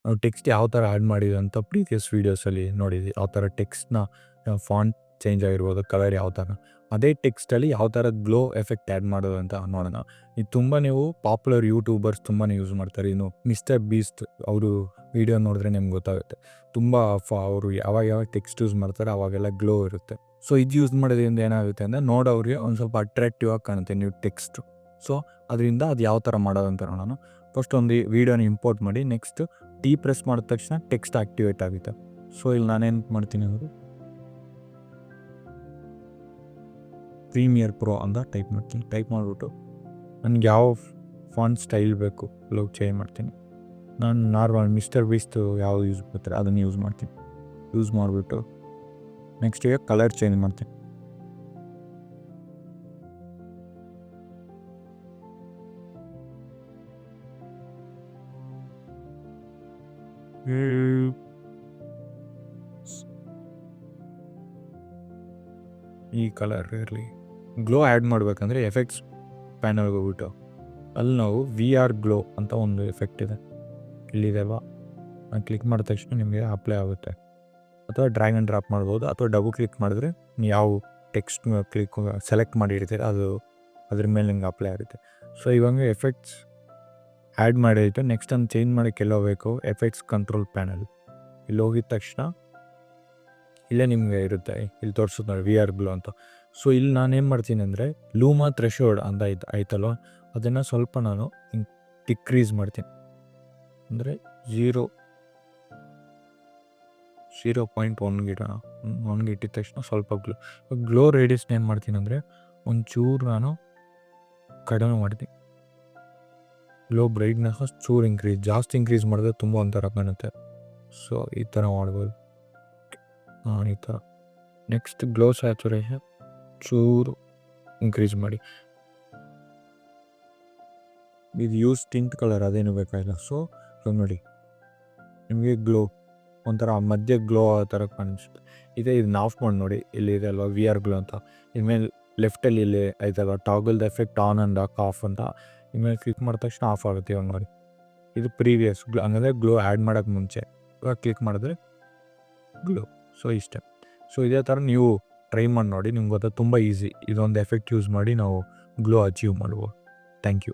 ನಾವು ಟೆಕ್ಸ್ಟ್ ಯಾವ ಥರ ಆ್ಯಡ್ ಮಾಡಿದ್ವಿ ಅಂತ ಪ್ರೀವಿಯಸ್ ವೀಡಿಯೋಸಲ್ಲಿ ನೋಡಿದ್ವಿ. ಯಾವ ಥರ ಟೆಕ್ಸ್ಟ್ನ ಫಾಂಟ್ ಚೇಂಜ್ ಆಗಿರ್ಬೋದು, ಕಲರ್ ಯಾವ ಥರ. ಅದೇ ಟೆಕ್ಸ್ಟಲ್ಲಿ ಯಾವ ಥರ ಗ್ಲೋ ಎಫೆಕ್ಟ್ ಆ್ಯಡ್ ಮಾಡೋದು ಅಂತ ನೋಡೋಣ. ಇದು ತುಂಬ ನೀವು ಪಾಪ್ಯುಲರ್ ಯೂಟ್ಯೂಬರ್ಸ್ ತುಂಬಾ ಯೂಸ್ ಮಾಡ್ತಾರೆ. ಇನ್ನು ಮಿಸ್ಟರ್ ಬೀಸ್ಟ್ ಅವರು ವೀಡಿಯೋ ನೋಡಿದ್ರೆ ನಿಮ್ಗೆ ಗೊತ್ತಾಗುತ್ತೆ. ತುಂಬ ಅವರು ಯಾವಾಗ ಟೆಕ್ಸ್ಟ್ ಯೂಸ್ ಮಾಡ್ತಾರೆ ಅವಾಗೆಲ್ಲ ಗ್ಲೋ ಇರುತ್ತೆ. ಸೊ ಇದು ಯೂಸ್ ಮಾಡೋದ್ರಿಂದ ಏನಾಗುತ್ತೆ ಅಂದರೆ ನೋಡೋರಿಗೆ ಒಂದು ಸ್ವಲ್ಪ ಅಟ್ರಾಕ್ಟಿವ್ ಆಗಿ ಕಾಣುತ್ತೆ ನೀವು ಟೆಕ್ಸ್ಟು. ಸೊ ಅದರಿಂದ ಅದು ಯಾವ ಥರ ಮಾಡೋದು ಅಂತ ನೋಡೋಣ. ಫಸ್ಟ್ ಒಂದು ವೀಡಿಯೋನ ಇಂಪೋರ್ಟ್ ಮಾಡಿ, ನೆಕ್ಸ್ಟ್ ಪ್ರೆಸ್ ಮಾಡಿದ ತಕ್ಷಣ ಟೆಕ್ಸ್ಟ್ ಆಕ್ಟಿವೇಟ್ ಆಗುತ್ತೆ. ಸೊ ಇಲ್ಲಿ ನಾನೇನು ಮಾಡ್ತೀನಿ ಅಂದರೆ ಪ್ರೀಮಿಯರ್ ಪ್ರೋ ಅಂತ ಟೈಪ್ ಮಾಡ್ತೀನಿ. ಟೈಪ್ ಮಾಡಿಬಿಟ್ಟು ನನಗೆ ಯಾವ ಫಾಂಟ್ ಸ್ಟೈಲ್ ಬೇಕು ಲೋಗ್ ಚೇಂಜ್ ಮಾಡ್ತೀನಿ. ನಾನು ನಾರ್ಮಲ್ ಮಿಸ್ಟರ್ ಬೀಸ್ಟ್ ಯಾವುದು ಯೂಸ್ ಮಾಡ್ತಾರೆ ಅದನ್ನು ಯೂಸ್ ಮಾಡ್ತೀನಿ. ಯೂಸ್ ಮಾಡಿಬಿಟ್ಟು ನೆಕ್ಸ್ಟ್ ಈಗ ಕಲರ್ ಚೇಂಜ್ ಮಾಡ್ತೀನಿ. ಈ ಕಲರ್ ಇರಲಿ. ಗ್ಲೋ ಆ್ಯಡ್ ಮಾಡಬೇಕಂದ್ರೆ ಎಫೆಕ್ಟ್ಸ್ ಪ್ಯಾನಲ್ಗೆ ಹೋಗ್ಬಿಟ್ಟು ಅಲ್ಲಿ ನಾವು VR ಗ್ಲೋ ಅಂತ ಒಂದು ಎಫೆಕ್ಟ್ ಇದೆ, ಇಲ್ಲಿದೆ ಅಲ್ವಾ, ನಾನು ಕ್ಲಿಕ್ ಮಾಡಿದ ತಕ್ಷಣ ನಿಮಗೆ ಅಪ್ಲೈ ಆಗುತ್ತೆ. ಅಥವಾ ಡ್ರ್ಯಾಗ್ ಆ್ಯಂಡ್ ಡ್ರಾಪ್ ಮಾಡ್ಬೋದು, ಅಥವಾ ಡಬಲ್ ಕ್ಲಿಕ್ ಮಾಡಿದ್ರೆ ಯಾವ ಟೆಕ್ಸ್ಟ್ ಕ್ಲಿಕ್ ಸೆಲೆಕ್ಟ್ ಮಾಡಿರ್ತೀರ ಅದು ಅದ್ರ ಮೇಲೆ ನಿಮ್ಗೆ ಅಪ್ಲೈ ಆಗುತ್ತೆ. ಸೊ ಇವಾಗ ಎಫೆಕ್ಟ್ಸ್ ಆ್ಯಡ್ ಮಾಡಿತ್ತು. ನೆಕ್ಸ್ಟ್ ನಾನು ಚೇಂಜ್ ಮಾಡೋಕ್ಕೆ ಎಲ್ಲ ಹೋಗಬೇಕು, ಎಫೆಕ್ಟ್ಸ್ ಕಂಟ್ರೋಲ್ ಪ್ಯಾನಲ್. ಇಲ್ಲಿ ಹೋಗಿದ ತಕ್ಷಣ ಇಲ್ಲೇ ನಿಮಗೆ ಇರುತ್ತೆ, ಇಲ್ಲಿ ತೋರಿಸುತ್ತೆ ನೋಡಿ VR ಗ್ಲೋ ಅಂತ. ಸೊ ಇಲ್ಲಿ ನಾನೇನು ಮಾಡ್ತೀನಿ ಅಂದರೆ ಲೂಮಾ ಥ್ರೆಶೋಲ್ಡ್ ಅಂತ ಆಯ್ತಲ್ವ, ಅದನ್ನು ಸ್ವಲ್ಪ ನಾನು ಹಿಂಗೆ ಡಿಕ್ರೀಸ್ ಮಾಡ್ತೀನಿ. ಅಂದರೆ 0.1 ಗಿಡ 1 ಇಟ್ಟಿದ ತಕ್ಷಣ ಸ್ವಲ್ಪ ಗ್ಲೋ ರೇಡಿಯಸ್ನ ಏನು ಮಾಡ್ತೀನಿ ಅಂದರೆ ಒಂಚೂರು ನಾನು ಕಡಿಮೆ ಮಾಡ್ತೀನಿ. ಲೋ ಬ್ರೈಟ್ನೆಸ್ ಚೂರು ಜಾಸ್ತಿ ಇನ್ಕ್ರೀಸ್ ಮಾಡಿದ್ರೆ ತುಂಬ ಒಂಥರ ಕಾಣುತ್ತೆ. ಸೊ ಈ ಥರ ಮಾಡ್ಬೋದು, ಈ ಥರ. ನೆಕ್ಸ್ಟ್ ಗ್ಲೋ ಸ್ಯಾಚುರೇಷನ್ ಚೂರು ಇನ್ಕ್ರೀಸ್ ಮಾಡಿ. ಇದು ಯೂಸ್ ಟಿಂಟ್ ಕಲರ್ ಅದೇನು ಬೇಕಾಗಿಲ್ಲ. ಸೊ ನೋಡಿ ನಿಮಗೆ ಗ್ಲೋ ಒಂಥರ ಮಧ್ಯೆ ಗ್ಲೋ ಆ ಥರ ಕಾಣಿಸುತ್ತೆ. ಇದನ್ನ ಆಫ್ ಮಾಡಿ ನೋಡಿ, ಇಲ್ಲಿ ಇದೆ ಅಲ್ವಾ VR ಗ್ಲೋ ಅಂತ. ಇನ್ಮೇಲೆ ಲೆಫ್ಟಲ್ಲಿ ಇಲ್ಲಿ ಆಯ್ತಲ್ವ ಟಾಗಲ್ದ ಎಫೆಕ್ಟ್ ಆನ್ ಆ್ಯಂಡ್ ಆಫ್ ಅಂತ, ಇನ್ಮೇಲೆ ಕ್ಲಿಕ್ ಮಾಡಿದ ತಕ್ಷಣ ಆಫ್ ಆಗುತ್ತೆ. ಇವಾಗ ನೋಡಿ ಇದು ಪ್ರೀವಿಯಸ್ ಹಂಗಂದರೆ ಗ್ಲೋ ಆ್ಯಡ್ ಮಾಡೋಕ್ಕೆ ಮುಂಚೆ. ಇವಾಗ ಕ್ಲಿಕ್ ಮಾಡಿದ್ರೆ ಗ್ಲೋ. ಸೊ ಇಷ್ಟೇ. ಸೊ ಇದೇ ಥರ ನೀವು ಟ್ರೈ ಮಾಡಿ ನೋಡಿ, ನಿಮ್ಗೆ ಗೊತ್ತಾ ತುಂಬ ಈಸಿ. ಇದೊಂದು ಎಫೆಕ್ಟ್ ಯೂಸ್ ಮಾಡಿ ನಾವು ಗ್ಲೋ ಅಚೀವ್ ಮಾಡ್ಬೋದು. Thank you.